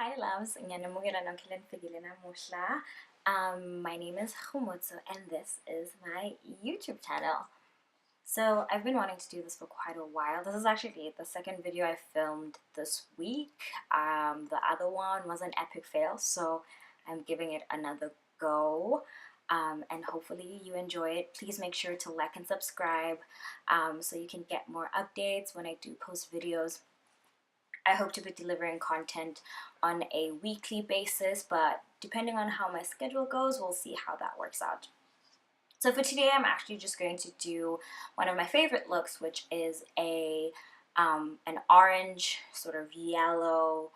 Hi loves, ngiyanamukela nonke lenifigile namuhla. My name is Khumutso and this is my YouTube channel. So I've been wanting to do this for quite a while. This is actually the second video I filmed this week. The other one was an epic fail, so I'm giving it another go. And hopefully you enjoy it. Please make sure to like and subscribe so you can get more updates when I do post videos. I hope to be delivering content on a weekly basis, but depending on how my schedule goes, we'll see how that works out. So for today, I'm actually just going to do one of my favorite looks, which is an orange, sort of yellow,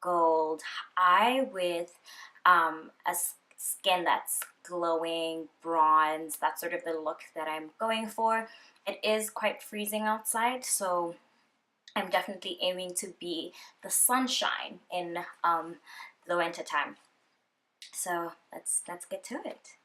gold eye with a skin that's glowing, bronze. That's sort of the look that I'm going for. It is quite freezing outside, so I'm definitely aiming to be the sunshine in the winter time. So let's get to it.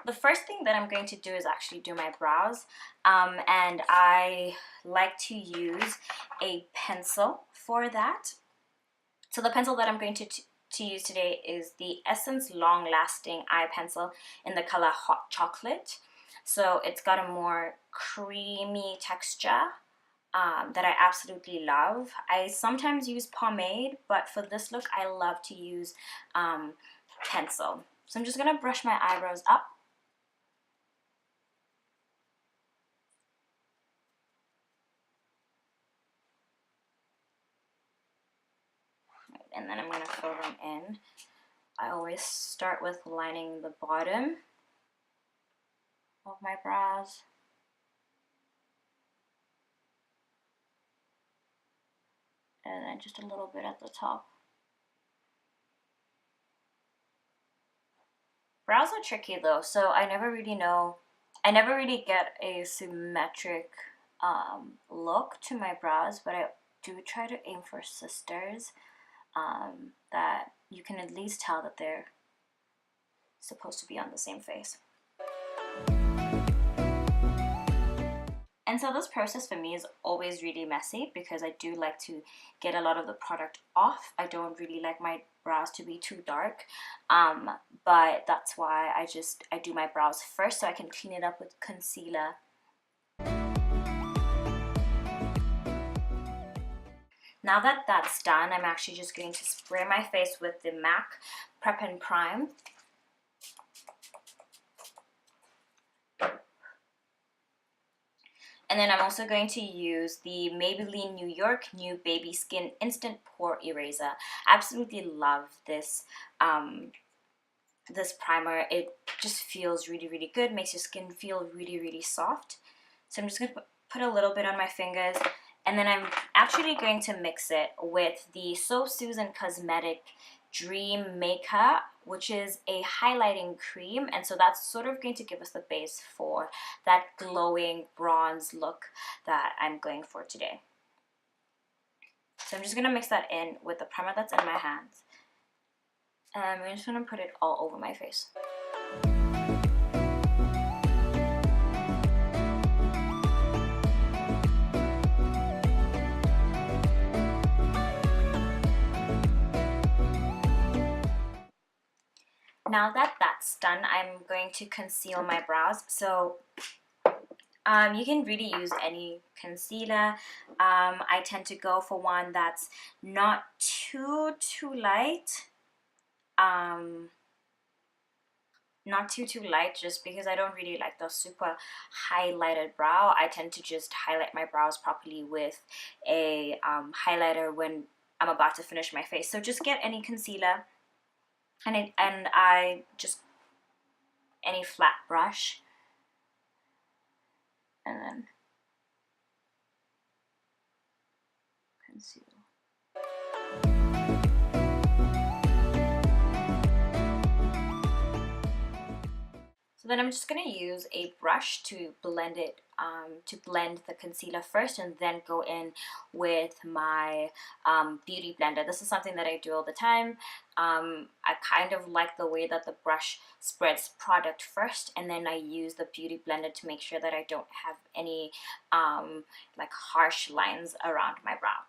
The first thing that I'm going to do is actually do my brows, and I like to use a pencil for that. So the pencil that I'm going to use today is the Essence Long Lasting Eye Pencil in the color Hot Chocolate. So it's got a more creamy texture that I absolutely love. I sometimes use pomade, but for this look I love to use pencil. So I'm just going to brush my eyebrows up. And then I'm going to fill them in. I always start with lining the bottom of my brows. And then just a little bit at the top. Brows are tricky though, so I never really get a symmetric look to my brows, but I do try to aim for sisters. That you can at least tell that they're supposed to be on the same face. And so this process for me is always really messy because I do like to get a lot of the product off. I don't really like my brows to be too dark, but that's why I do my brows first so I can clean it up with concealer. Now that that's done, I'm actually just going to spray my face with the MAC Prep and Prime. And then I'm also going to use the Maybelline New York New Baby Skin Instant Pore Eraser. I absolutely love this, this primer. It just feels really, really good, makes your skin feel really, really soft. So I'm just going to put a little bit on my fingers. And then I'm actually going to mix it with the So Susan Cosmetic Dream Maker, which is a highlighting cream. And so that's sort of going to give us the base for that glowing bronze look that I'm going for today. So I'm just going to mix that in with the primer that's in my hands. And I'm just going to put it all over my face. Now that that's done, I'm going to conceal my brows. So you can really use any concealer. I tend to go for one that's not too light. Not too light, just because I don't really like the super highlighted brow. I tend to just highlight my brows properly with a highlighter when I'm about to finish my face. So just get any concealer. And I just, any flat brush, and then conceal. So then I'm just going to use a brush to blend it, to blend the concealer first, and then go in with my beauty blender. This is something that I do all the time. I kind of like the way that the brush spreads product first, and then I use the beauty blender to make sure that I don't have any like harsh lines around my brow.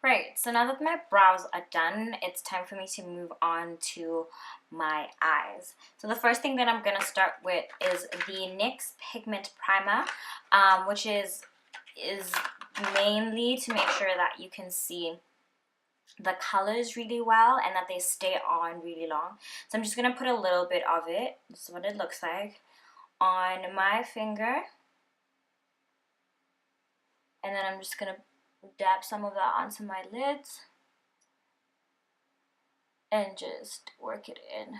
Right, so now that my brows are done, it's time for me to move on to my eyes. So the first thing that I'm going to start with is the NYX Pigment Primer, which is mainly to make sure that you can see the colors really well and that they stay on really long. So I'm just going to put a little bit of it, this is what it looks like, on my finger. And then I'm just going to dab some of that onto my lids and just work it in.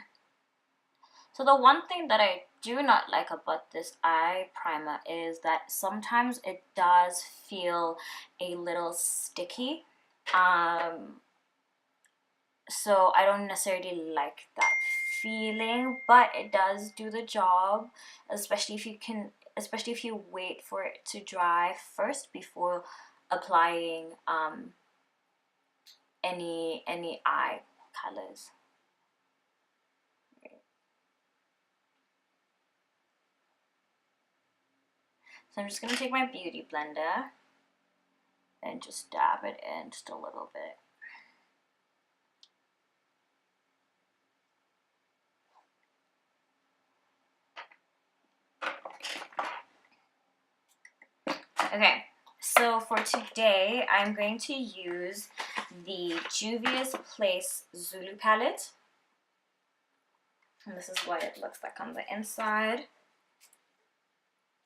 So the one thing that I do not like about this eye primer is that sometimes it does feel a little sticky. So I don't necessarily like that feeling, but it does do the job, especially if you wait for it to dry first before applying any eye colors. So I'm just going to take my beauty blender and just dab it in just a little bit. Okay, so for today, I'm going to use the Juvia's Place Zulu palette. And this is what it looks like on the inside.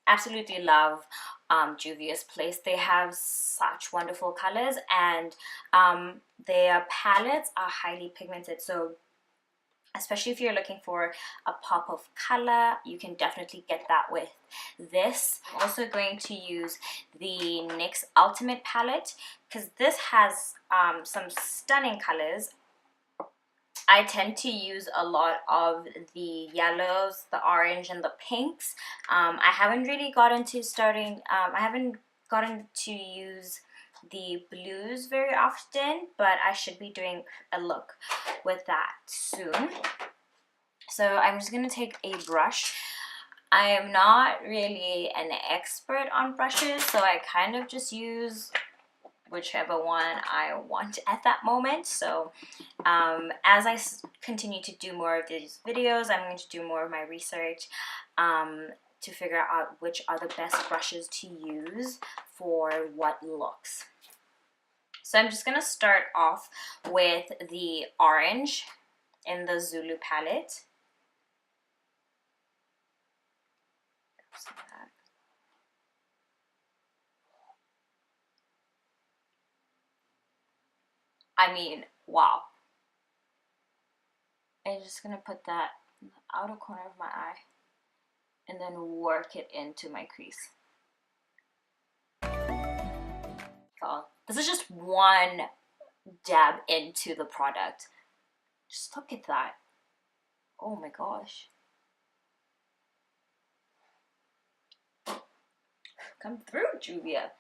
Absolutely love Juvia's Place. They have such wonderful colors, and their palettes are highly pigmented. So especially if you're looking for a pop of color, you can definitely get that with this. I'm also going to use the NYX Ultimate palette because this has some stunning colors. I tend to use a lot of the yellows, the orange, and the pinks. I haven't really gotten to I haven't gotten to use the blues very often, but I should be doing a look with that soon. So I'm just going to take a brush. I am not really an expert on brushes, so I kind of just use whichever one I want at that moment. So as I continue to do more of these videos, I'm going to do more of my research to figure out which are the best brushes to use for what looks. So I'm just going to start off with the orange in the Zulu palette. I mean, wow. I'm just going to put that in the outer corner of my eye and then work it into my crease. So this is just one dab into the product. Just look at that. Oh my gosh. Come through, Juvia.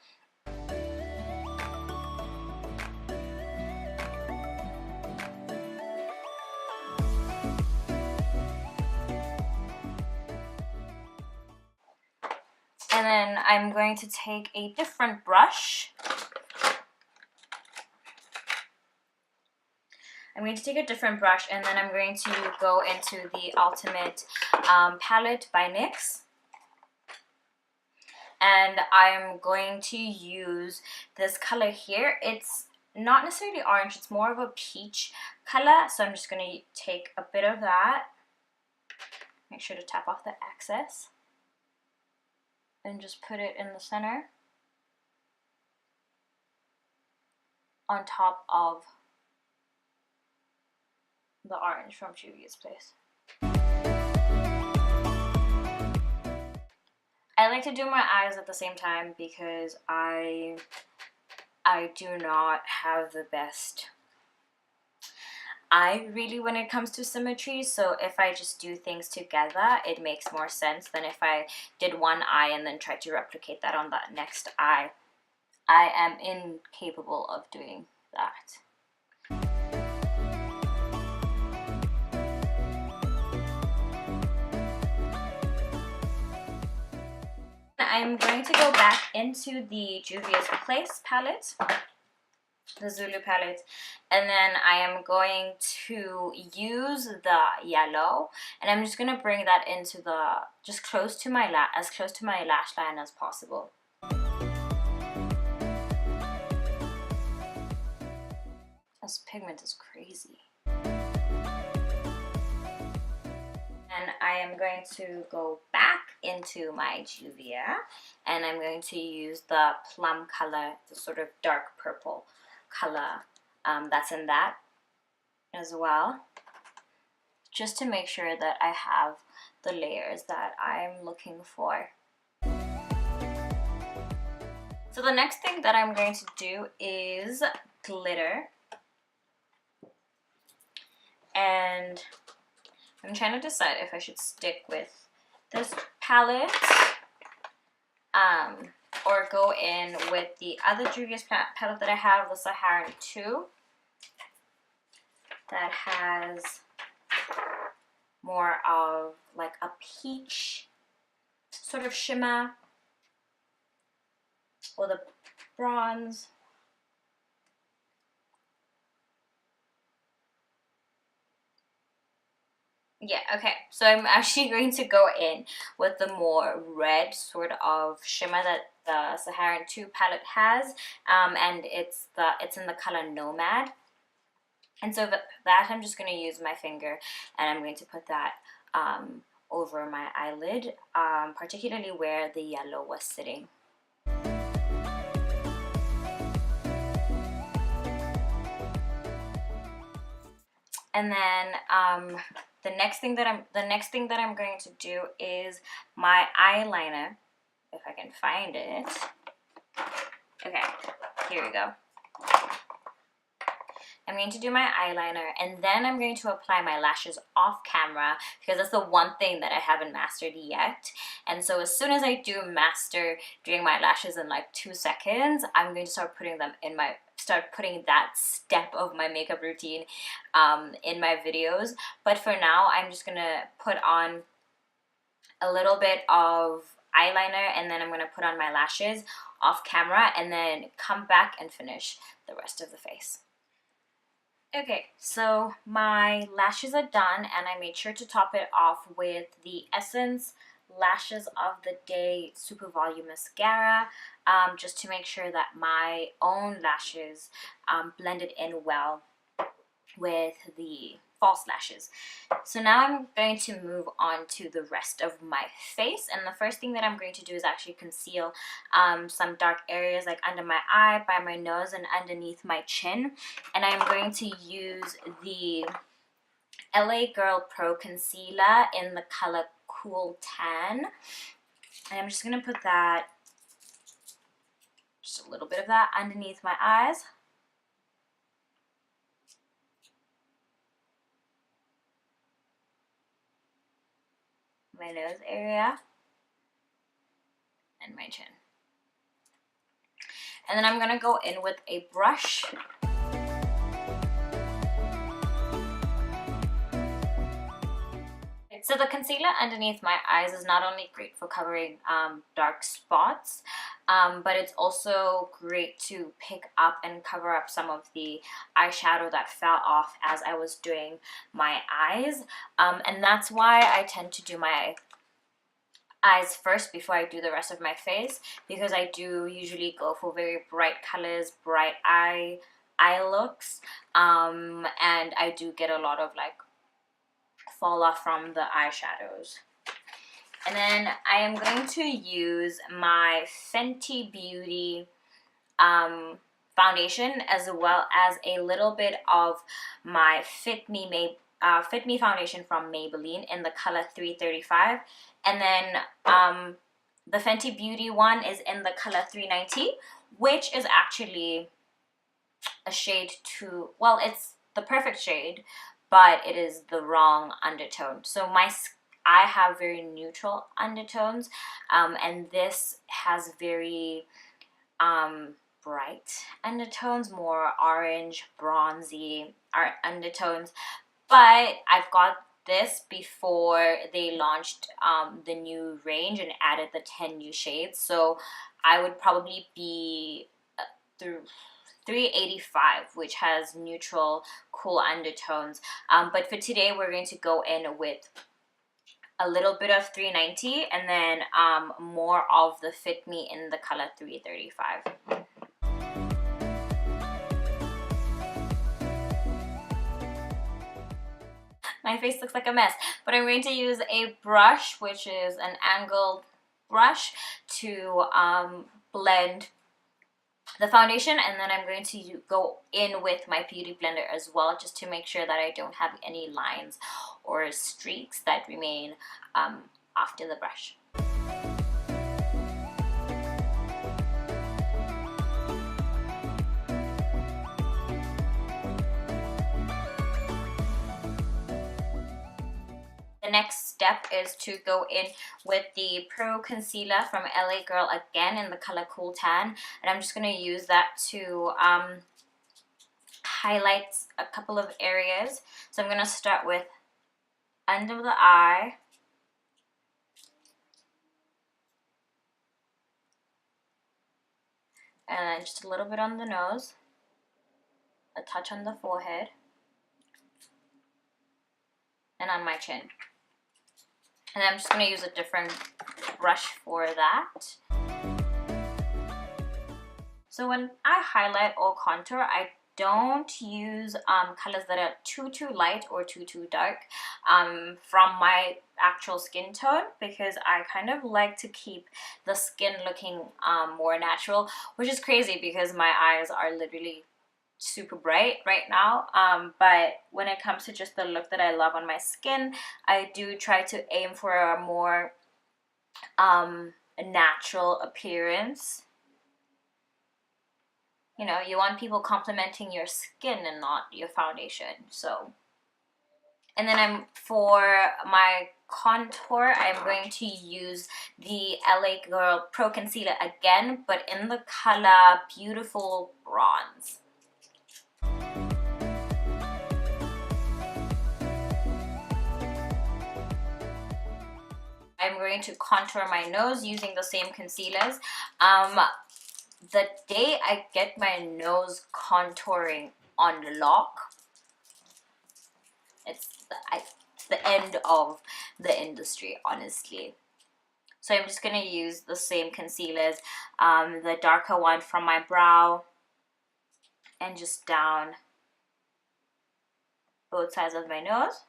And then I'm going to take a different brush. I'm going to take a different brush and then I'm going to go into the Ultimate palette by NYX. And I'm going to use this color here. It's not necessarily orange, it's more of a peach color. So I'm just going to take a bit of that. Make sure to tap off the excess. And just put it in the center. On top of the orange from Juvia's Place. I like to do my eyes at the same time because I do not have the best eye really when it comes to symmetry. So if I just do things together, it makes more sense than if I did one eye and then tried to replicate that on that next eye. I am incapable of doing that. I'm going to go back into the Juvia's Place palette, the Zulu palette, and then I am going to use the yellow, and I'm just going to bring that into the, just close to my as close to my lash line as possible. This pigment is crazy. And I am going to go back into my Juvia, and I'm going to use the plum color, the sort of dark purple color that's in that as well, just to make sure that I have the layers that I'm looking for. So the next thing that I'm going to do is glitter, and I'm trying to decide if I should stick with this palette or go in with the other Juvia's palette that I have, the Saharan 2, that has more of like a peach sort of shimmer, or the bronze. Yeah, okay, so I'm actually going to go in with the more red sort of shimmer that the Saharan 2 palette has, and it's in the color Nomad. And so that I'm just going to use my finger, and I'm going to put that over my eyelid, particularly where the yellow was sitting. And then the next thing that I'm going to do is my eyeliner, if I can find it. Okay, here we go. I'm going to do my eyeliner, and then I'm going to apply my lashes off camera, because that's the one thing that I haven't mastered yet. And so as soon as I do master doing my lashes in like 2 seconds, I'm going to start putting that step of my makeup routine in my videos. But for now, I'm just gonna put on a little bit of eyeliner, and then I'm gonna put on my lashes off camera, and then come back and finish the rest of the face. Okay, so my lashes are done, and I made sure to top it off with the Essence Lashes of the Day Super Volume Mascara, just to make sure that my own lashes blended in well with the false lashes. So now I'm going to move on to the rest of my face, and the first thing that I'm going to do is actually conceal some dark areas like under my eye, by my nose, and underneath my chin. And I'm going to use the LA Girl Pro Concealer in the color Cool Tan, and I'm just going to put that, just a little bit of that underneath my eyes. My nose area, and my chin. And then I'm going to go in with a brush. So the concealer underneath my eyes is not only great for covering dark spots, but it's also great to pick up and cover up some of the eyeshadow that fell off as I was doing my eyes. And that's why I tend to do my eyes first before I do the rest of my face, because I do usually go for very bright colors, bright eye looks, and I do get a lot of like fall off from the eyeshadows. And then I am going to use my Fenty Beauty foundation, as well as a little bit of my Fit Me foundation from Maybelline in the color 335. And then the Fenty Beauty one is in the color 390, which is actually a shade too, well, it's the perfect shade, but it is the wrong undertone. So I have very neutral undertones, and this has very bright undertones, more orange, bronzy undertones. But I've got this before they launched the new range and added the 10 new shades. So I would probably be through 385, which has neutral, cool undertones. But for today, we're going to go in with a little bit of 390 and then more of the Fit Me in the color 335. My face looks like a mess, but I'm going to use a brush, which is an angled brush, to blend the foundation, and then I'm going to go in with my beauty blender as well, just to make sure that I don't have any lines or streaks that remain after the brush. The next step is to go in with the Pro Concealer from LA Girl, again in the color Cool Tan, and I'm just going to use that to highlight a couple of areas. So I'm going to start with under the eye, and then just a little bit on the nose, a touch on the forehead, and on my chin. And I'm just going to use a different brush for that. So when I highlight or contour, I don't use colors that are too light or too dark from my actual skin tone, because I kind of like to keep the skin looking more natural, which is crazy because my eyes are literally super bright right now, but when it comes to just the look that I love on my skin, I do try to aim for a more natural appearance. You know, you want people complimenting your skin and not your foundation. So, and then for my contour, I'm going to use the LA Girl Pro Concealer again, but in the color Beautiful Bronze. I'm going to contour my nose using the same concealers. The day I get my nose contouring on lock, it's the end of the industry, honestly. So I'm just going to use the same concealers, the darker one from my brow, and just down both sides of my nose.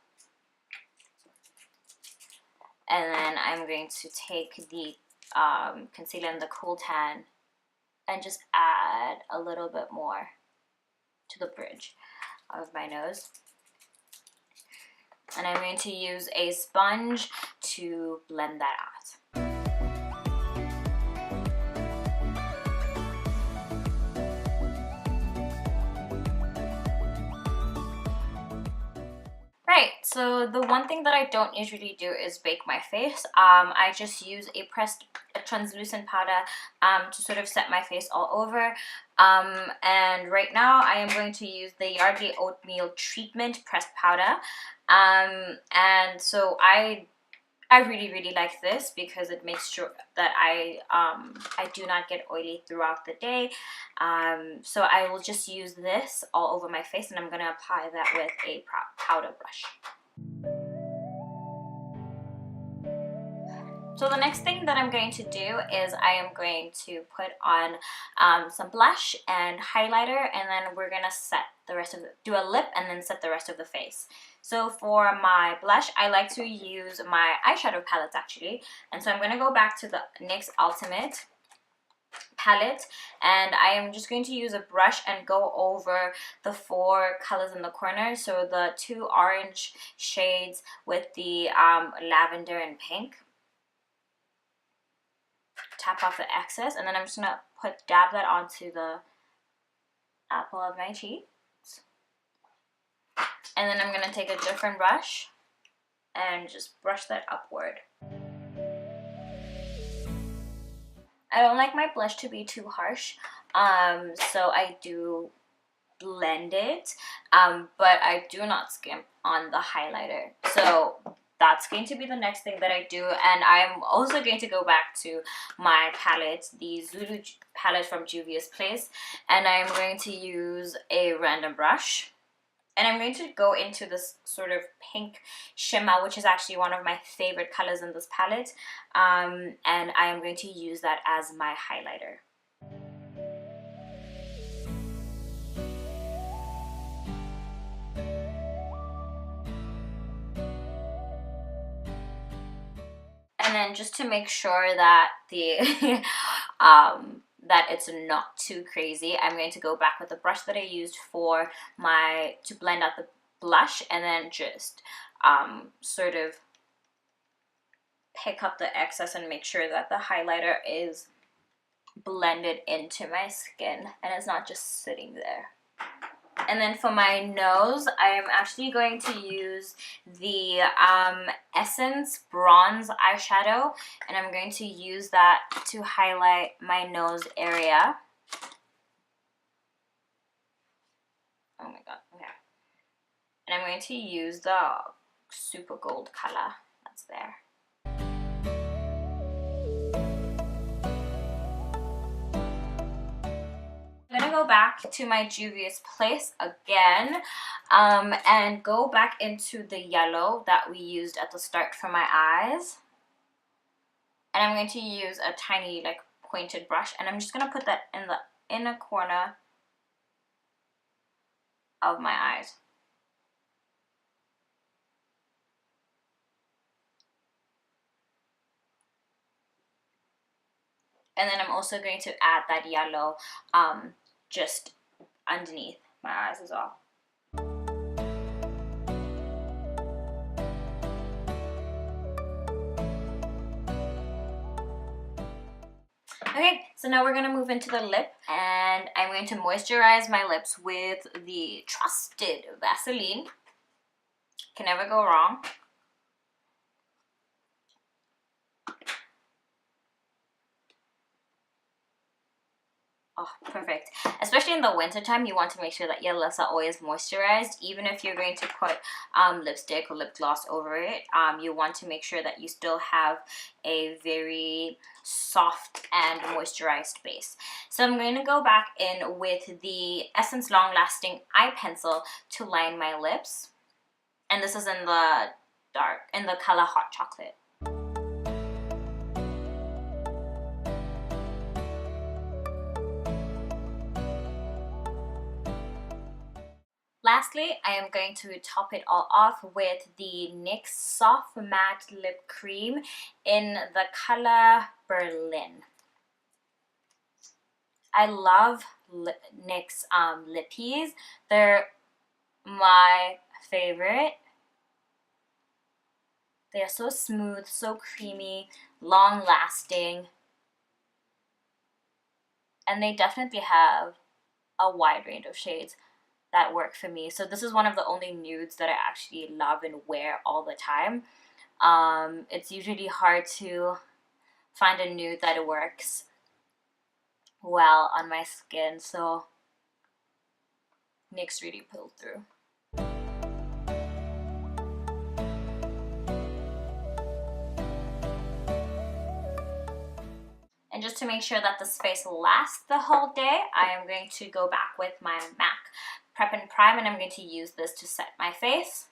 And then I'm going to take the concealer in the Cool Tan and just add a little bit more to the bridge of my nose. And I'm going to use a sponge to blend that out. Right, so the one thing that I don't usually do is bake my face. I just use a translucent powder to sort of set my face all over. And right now I am going to use the Yardley Oatmeal Treatment Pressed Powder. And so I really like this because it makes sure that I do not get oily throughout the day. So I will just use this all over my face, and I'm going to apply that with a powder brush. So the next thing that I'm going to do is I am going to put on some blush and highlighter, and then we're going to set the rest of do a lip and then set the rest of the face. So for my blush, I like to use my eyeshadow palettes actually, and so I'm going to go back to the NYX Ultimate palette, and I am just going to use a brush and go over the 4 colors in the corner. So the 2 orange shades with the lavender and pink. Tap off the excess, and then I'm just gonna dab that onto the apple of my cheeks. And then I'm going to take a different brush and just brush that upward. I don't like my blush to be too harsh, so I do blend it, but I do not skimp on the highlighter. So that's going to be the next thing that I do. And I'm also going to go back to my palette, the Zulu palette from Juvia's Place, and I'm going to use a random brush. And I'm going to go into this sort of pink shimmer, which is actually one of my favorite colors in this palette. And I am going to use that as my highlighter. And then just to make sure that the that it's not too crazy, I'm going to go back with the brush that I used for to blend out the blush, and then just sort of pick up the excess and make sure that the highlighter is blended into my skin and it's not just sitting there. And then for my nose, I am actually going to use the Essence Bronze eyeshadow, and I'm going to use that to highlight my nose area. Oh my god, okay. And I'm going to use the super gold color that's there. I'm gonna go back to my Juvia's Place again, and go back into the yellow that we used at the start for my eyes. And I'm going to use a tiny like pointed brush, and I'm just gonna put that in the inner corner of my eyes. And then I'm also going to add that yellow just underneath my eyes as well. Okay, so now we're going to move into the lip, and I'm going to moisturize my lips with the trusted Vaseline. Can never go wrong. Oh, perfect. Especially in the winter time, you want to make sure that your lips are always moisturized. Even if you're going to put lipstick or lip gloss over it, you want to make sure that you still have a very soft and moisturized base. So I'm going to go back in with the Essence Long Lasting Eye Pencil to line my lips. And this is in the color Hot Chocolate. Lastly, I am going to top it all off with the NYX Soft Matte Lip Cream in the color Berlin. I love NYX lippies. They're my favorite. They are so smooth, so creamy, long lasting, and they definitely have a wide range of shades that work for me. So this is one of the only nudes that I actually love and wear all the time. It's usually hard to find a nude that works well on my skin, so NYX really pulled through. And just to make sure that this face lasts the whole day, I am going to go back with my MAC Prep and Prime, and I'm going to use this to set my face.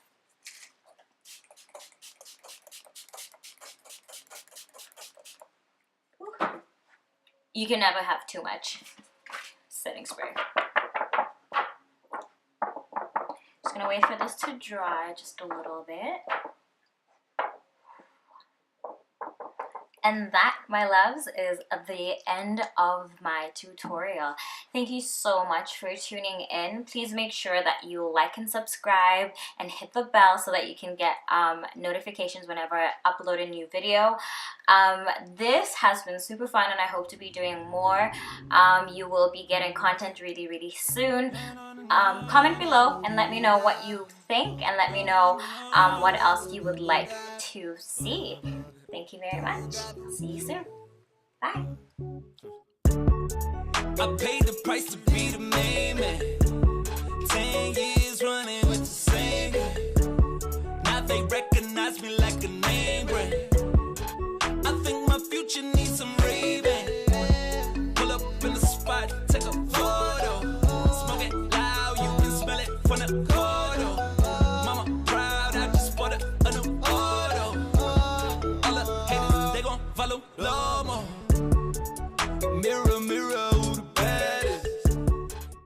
Ooh. You can never have too much setting spray. Just gonna wait for this to dry just a little bit. And that, my loves, is the end of my tutorial. Thank you so much for tuning in. Please make sure that you like and subscribe and hit the bell so that you can get notifications whenever I upload a new video. This has been super fun, and I hope to be doing more. You will be getting content really, really soon. Comment below and let me know what you think, and let me know what else you would like to see. Thank you very much. See you soon. Bye. I paid the price to be the main man. 10 years running with the same guy. Now they recognize me like a name brand. I think my future needs some Ray-Ban. Pull up in the spot, take a photo. Smoke it loud, you can smell it from the corridor. Mama proud, I just bought a new auto. All the haters, they gon' follow low.